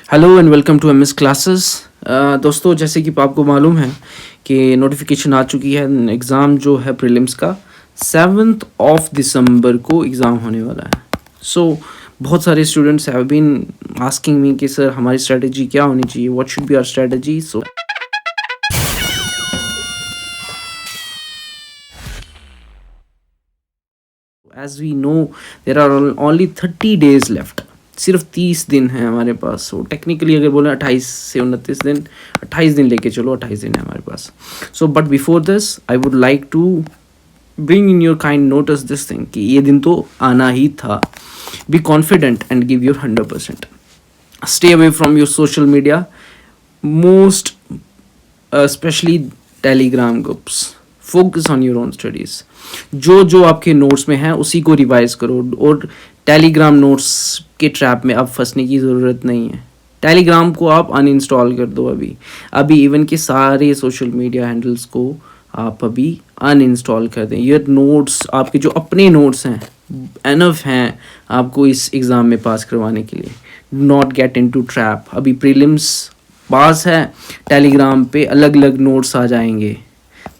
Hello and welcome to MS classes. दोस्तों, जैसे कि आपको मालूम है कि नोटिफिकेशन आ चुकी है। एग्ज़ाम जो है प्रीलिम्स का 7 दिसंबर को एग्ज़ाम होने वाला है। बहुत सारे students have been asking me कि सर हमारी स्ट्रेटजी क्या होनी चाहिए, what should be our strategy. As we know there are only 30 days left. सिर्फ 30 दिन है हमारे पास। सो टेक्निकली अगर बोले 28 से 29 दिन, 28 दिन लेके चलो, 28 दिन है हमारे पास। So but before this I would like to bring in your kind notice this thing कि ये दिन तो आना ही था। Be confident and give your 100%। Stay away from your social media, most specially Telegram groups. Focus on your own studies. जो आपके notes में है उसी को रिवाइज करो, और टेलीग्राम नोट्स के ट्रैप में अब फंसने की ज़रूरत नहीं है। टेलीग्राम को आप अनइंस्टॉल कर दो अभी इवन के सारे सोशल मीडिया हैंडल्स को आप अभी अनइंस्टॉल कर दें। ये नोट्स, आपके जो अपने नोट्स हैं, एनफ हैं आपको इस एग्ज़ाम में पास करवाने के लिए। Not get into trap. अभी प्रीलिम्स पास है, टेलीग्राम पे अलग अलग नोट्स आ जाएंगे,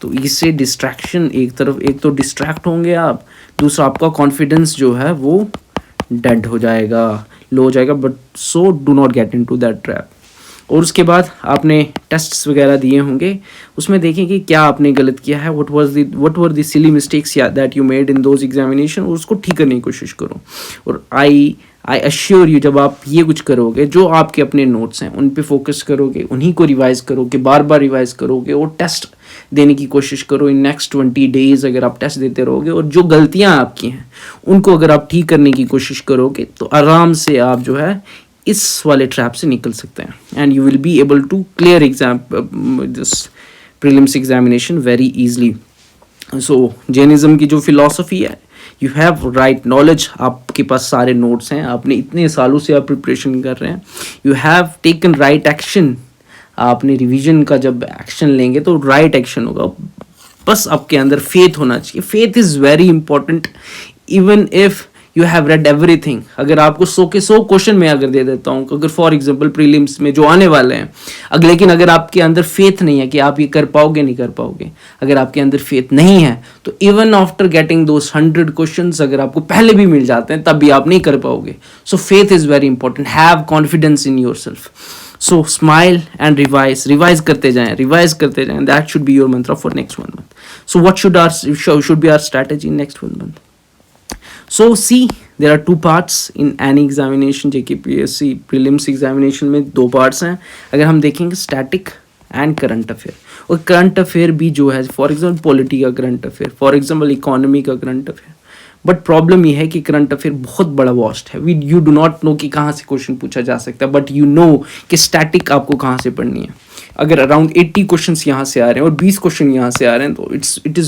तो इससे डिस्ट्रैक्शन, एक तो डिस्ट्रैक्ट होंगे आप, दूसरा आपका कॉन्फिडेंस जो है वो डेड हो जाएगा, लो हो जाएगा। But so do not get into that trap. और उसके बाद आपने टेस्ट्स वगैरह दिए होंगे, उसमें देखें कि क्या आपने गलत किया है, what were the silly mistakes that you made in those examination, और उसको ठीक करने की कोशिश करो। और आई अश्योर यू, जब आप ये कुछ करोगे, जो आपके अपने नोट्स हैं उन पे फोकस करोगे, उन्हीं को रिवाइज करोगे, बार बार रिवाइज करोगे, और टेस्ट देने की कोशिश करो इन नेक्स्ट 20 डेज़। अगर आप टेस्ट देते रहोगे और जो गलतियां आपकी हैं उनको अगर आप ठीक करने की कोशिश करोगे, तो आराम से आप जो है इस वाले ट्रैप से निकल सकते हैं, and you will be able to clear exam this prelims examination very easily. So Jainism की जो फिलॉसफी है, यू हैव राइट नॉलेज, आपके पास सारे नोट्स हैं, आपने इतने सालों से आप प्रिपरेशन कर रहे हैं, you have taken right action. आपने रिवीजन का जब एक्शन लेंगे तो राइट एक्शन होगा। बस आपके अंदर फेथ होना चाहिए। Faith is very important. Even if you have read everything, अगर आपको 100 के 100 क्वेश्चन मैं अगर दे देता हूँ, अगर फॉर एग्जांपल प्रीलिम्स में जो आने वाले हैं, लेकिन अगर आपके अंदर फेथ नहीं है कि आप ये कर पाओगे, नहीं कर पाओगे, अगर आपके अंदर फेथ नहीं है, तो इवन आफ्टर गेटिंग दोस 100 क्वेश्चंस अगर आपको पहले भी मिल जाते हैं तब भी आप नहीं कर पाओगे। सो faith is very important. Have confidence in your self. So smile and revise करते जाएं। दैट शुड बी योर मंत्र for next 1 month. So what should be our strategy in next 1 month? So see, there are 2 parts in any examination. JKPSC prelims examination में 2 parts हैं। अगर हम देखेंगे static and current affair, और current affair भी जो है, फॉर एग्जाम्पल पॉलिटी का current affair, for example economy का करंट अफेयर। बट प्रॉब्लम ये है कि करंट अफेयर बहुत बड़ा वास्ट है। यू डू नॉट नो कि कहाँ से क्वेश्चन पूछा जा सकता है, बट यू नो कि स्टैटिक आपको कहाँ से पढ़नी है। अगर अराउंड 80 क्वेश्चंस यहाँ से आ रहे हैं और 20 क्वेश्चन यहाँ से आ रहे हैं, तो it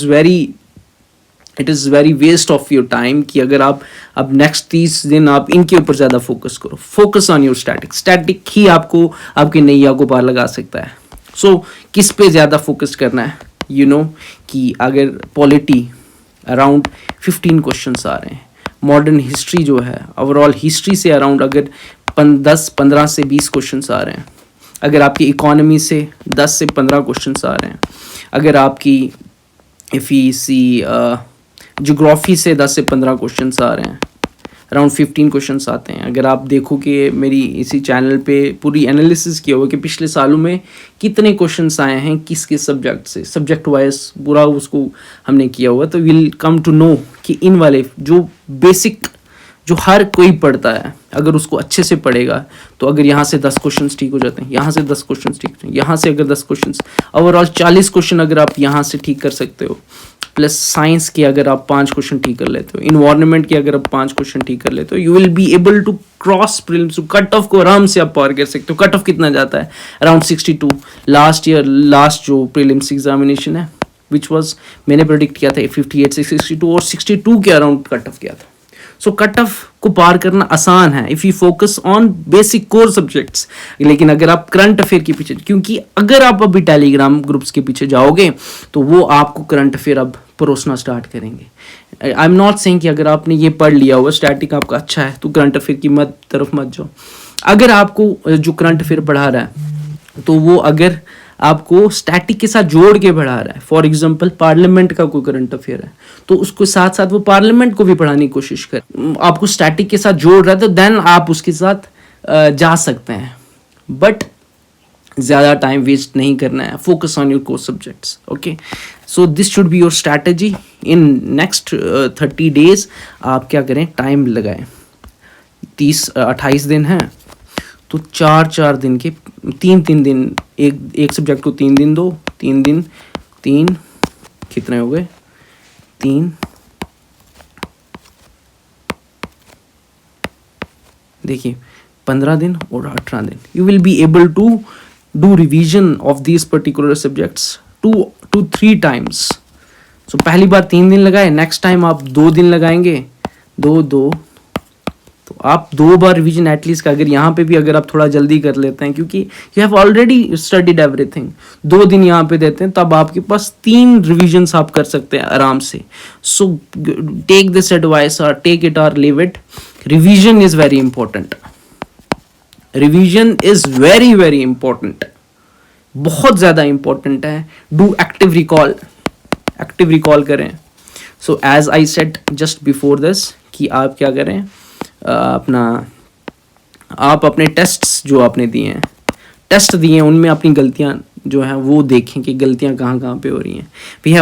is very waste of your time कि अगर आप अब नेक्स्ट 30 दिन आप इनके ऊपर ज़्यादा फोकस करो। फोकस ऑन योर स्टैटिक ही आपको आपकी नैया को पार लगा सकता है। सो किस पे ज़्यादा फोकस करना है, यू नो कि अगर पॉलिटी अराउंड 15 क्वेश्चंस आ रहे हैं, मॉडर्न हिस्ट्री जो है, ओवरऑल हिस्ट्री से अराउंड अगर 15 से 20 क्वेश्चंस आ रहे हैं, अगर आपकी इकोनॉमी से 10 से 15 क्वेश्चंस आ रहे हैं, अगर आपकी ज्योग्राफी से 10 से 15 क्वेश्चंस आ रहे हैं, अराउंड 15 क्वेश्चंस आते हैं। अगर आप देखो कि मेरी इसी चैनल पे पूरी एनालिसिस किया हुआ कि पिछले सालों में कितने क्वेश्चंस आए हैं किस किस सब्जेक्ट से, सब्जेक्ट वाइज पूरा उसको हमने किया हुआ, तो विल कम टू नो कि इन वाले जो बेसिक जो हर कोई पढ़ता है, अगर उसको अच्छे से पढ़ेगा, तो अगर यहाँ से 10 क्वेश्चंस ठीक हो जाते हैं, यहाँ से 10 क्वेश्चंस ठीक, यहाँ से अगर 10 क्वेश्चंस, ओवरऑल 40 क्वेश्चन अगर आप यहाँ से ठीक कर सकते हो, प्लस साइंस के अगर आप 5 क्वेश्चन ठीक कर लेते हो, इन्वायरमेंट के अगर आप 5 क्वेश्चन ठीक कर लेते हो, you will be able to cross prelims. Cut off को आराम से आप पार कर सकते हो। कट ऑफ कितना जाता है? अराउंड 62। लास्ट जो प्रीलिम्स एग्जामिनेशन है, विच वॉज, मैंने प्रेडिक्ट किया था 58 से 62, और 62 के अराउंड कट ऑफ किया था। सो कट ऑफ को पार करना आसान है if you focus on basic core subjects. लेकिन अगर आप करंट अफेयर के पीछे, क्योंकि अगर आप अभी टेलीग्राम ग्रुप्स के पीछे जाओगे तो वो आपको करंट अफेयर अब परोसना स्टार्ट करेंगे। आई एम नॉट सेइंग कि अगर आपने ये पढ़ लिया हुआ, स्टैटिक आपका अच्छा है, तो करंट अफेयर की तरफ मत जाओ। अगर आपको जो करंट अफेयर पढ़ा रहा है तो वो अगर आपको स्टैटिक के साथ जोड़ के पढ़ा रहा है, फॉर एग्जांपल पार्लियामेंट का कोई करंट अफेयर है तो उसको साथ साथ वो पार्लियामेंट को भी पढ़ाने की कोशिश कर, आपको स्टैटिक के साथ जोड़ रहा है तो देन आप उसके साथ जा सकते हैं, बट ज़्यादा टाइम वेस्ट नहीं करना है. Focus on your course subjects. Okay, so this should be your strategy in next 30 days. आप क्या करें, टाइम लगाएं. 28 दिन हैं तो 4 दिन के 3 दिन, एक सब्जेक्ट को 3 दिन दो, 3 दिन 3 कितने हो गए, 3 देखिए 15 दिन और 18 दिन. You will be able to do revision of these particular subjects 2 to 3 times. So पहली बार 3 दिन लगाए, नेक्स्ट टाइम आप 2 दिन लगाएंगे, 2 तो आप 2 बार रिवीजन एटलीस्ट का. अगर यहाँ पे भी अगर आप थोड़ा जल्दी कर लेते हैं क्योंकि you have already studied everything, 2 दिन यहाँ पे देते हैं तब आपके पास 3 रिविजन्स आप कर सकते हैं आराम से. सो टेक दिस एडवाइस और टेक इट और leave it. Revision is very important. Revision is very very important, बहुत ज़्यादा इंपॉर्टेंट है. डू एक्टिव रिकॉल करें. So as I said just before this कि आप क्या करें, आप अपने टेस्ट्स जो आपने दिए हैं उनमें अपनी गलतियां जो हैं वो देखें कि गलतियां कहाँ पे हो रही हैं. वी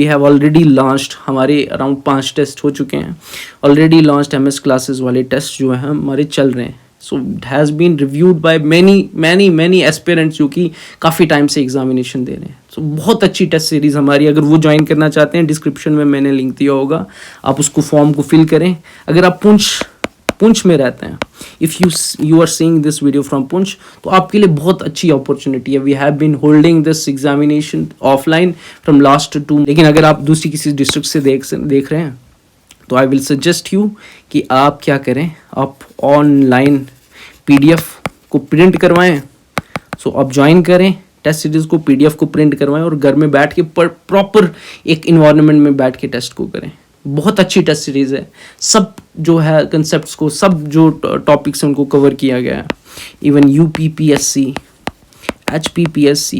हैव ऑलरेडी लॉन्च्ड, हमारे अराउंड 5 टेस्ट हो चुके हैं ऑलरेडी लॉन्च्ड. MS क्लासेस वाले टेस्ट जो हैं हमारे चल रहे हैं. So it has been reviewed by many aspirants जो कि काफ़ी टाइम से एग्जामिनेशन दे रहे हैं. सो बहुत अच्छी टेस्ट सीरीज़ हमारी, अगर वो ज्वाइन करना चाहते हैं डिस्क्रिप्शन में मैंने लिंक दिया होगा, आप उसको फॉर्म को फिल करें. अगर आप पुंछ में रहते हैं, if you are seeing this video from Poonch, तो आपके लिए बहुत अच्छी अपॉर्चुनिटी है. We have been holding this examination offline from last 2, लेकिन अगर आप दूसरी किसी डिस्ट्रिक्ट से देख रहे हैं तो आई विल सजेस्ट यू कि आप क्या करें, आप ऑनलाइन PDF को प्रिंट करवाएं. सो आप ज्वाइन करें टेस्ट सीरीज़ को, PDF को प्रिंट करवाएं और घर में बैठ के प्रॉपर एक इन्वायरमेंट में बैठ के टेस्ट को करें. बहुत अच्छी टेस्ट सीरीज़ है. सब जो है कंसेप्ट्स को, सब जो टॉपिक्स हैं उनको कवर किया गया है. Even UPPSC, HPPSC,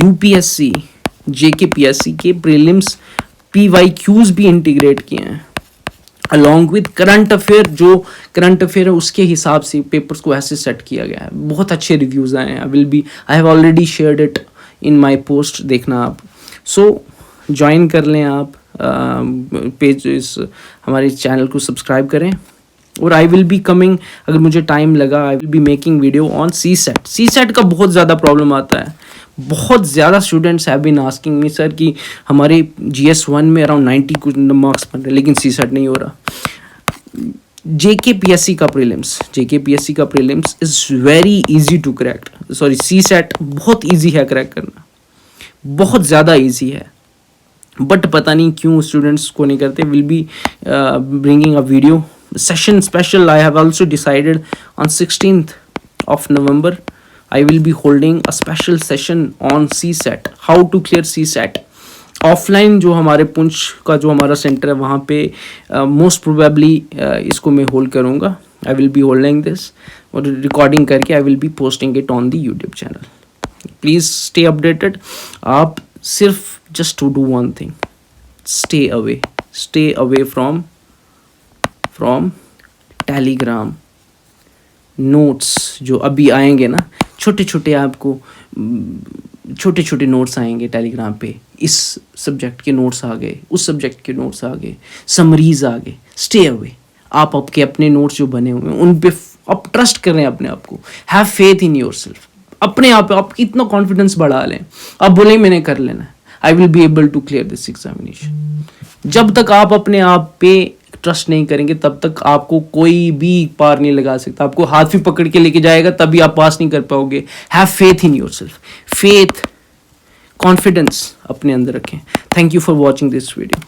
UPSC, JKPSC के प्रीलिम्स PYQs भी इंटीग्रेट किए हैं अलॉन्ग विद करंट अफेयर. जो करंट अफेयर है उसके हिसाब से पेपर्स को ऐसे सेट किया गया है. बहुत अच्छे रिव्यूज़ आए हैं. I have already shared it in my post, देखना आप. सो ज्वाइन कर लें आप पेज, इस हमारे चैनल को सब्सक्राइब करें. और आई विल बी कमिंग, अगर मुझे टाइम लगा, I will be making video on CSAT का बहुत ज़्यादा प्रॉब्लम आता है. बहुत ज़्यादा students have been asking me, sir कि हमारे GS1 में अराउंड 90 कुछ मार्क्स बन रहे लेकिन CSAT नहीं हो रहा. JKPSC का prelims is very easy to crack. Sorry, CSAT बहुत इजी है क्रैक करना, बहुत ज़्यादा इजी है, बट पता नहीं क्यों स्टूडेंट्स को नहीं करते. Will be bringing a video session special. I have also decided on 16th of November I will be holding a special session on CSAT, how to clear CSAT. Offline जो हमारे पुंछ का जो हमारा सेंटर है वहाँ पे मोस्ट प्रोबेबली इसको मैं होल्ड करूँगा. I will be holding this और रिकॉर्डिंग करके I will be posting it on the YouTube channel. Please stay updated. आप सिर्फ just to do one thing, stay away from Telegram. Notes जो अभी आएंगे ना, छोटे छोटे नोट्स आएंगे टेलीग्राम पे. इस सब्जेक्ट के नोट्स आ गए, उस सब्जेक्ट के नोट्स आ गए, समरीज आ गए. Stay away. आप आपके अपने नोट्स जो बने हुए हैं उन पे आप ट्रस्ट कर रहे हैं अपने आप को. Have faith in yourself. अपने आप आप इतना कॉन्फिडेंस बढ़ा लें, आप बोले मैंने कर लेना है, I will be able to clear this examination. जब तक आप अपने आप पे ट्रस्ट नहीं करेंगे तब तक आपको कोई भी पार नहीं लगा सकता. आपको हाथ भी पकड़ के लेके जाएगा तभी आप पास नहीं कर पाओगे. Have faith in yourself. Faith, confidence अपने अंदर रखें. Thank you for watching this video.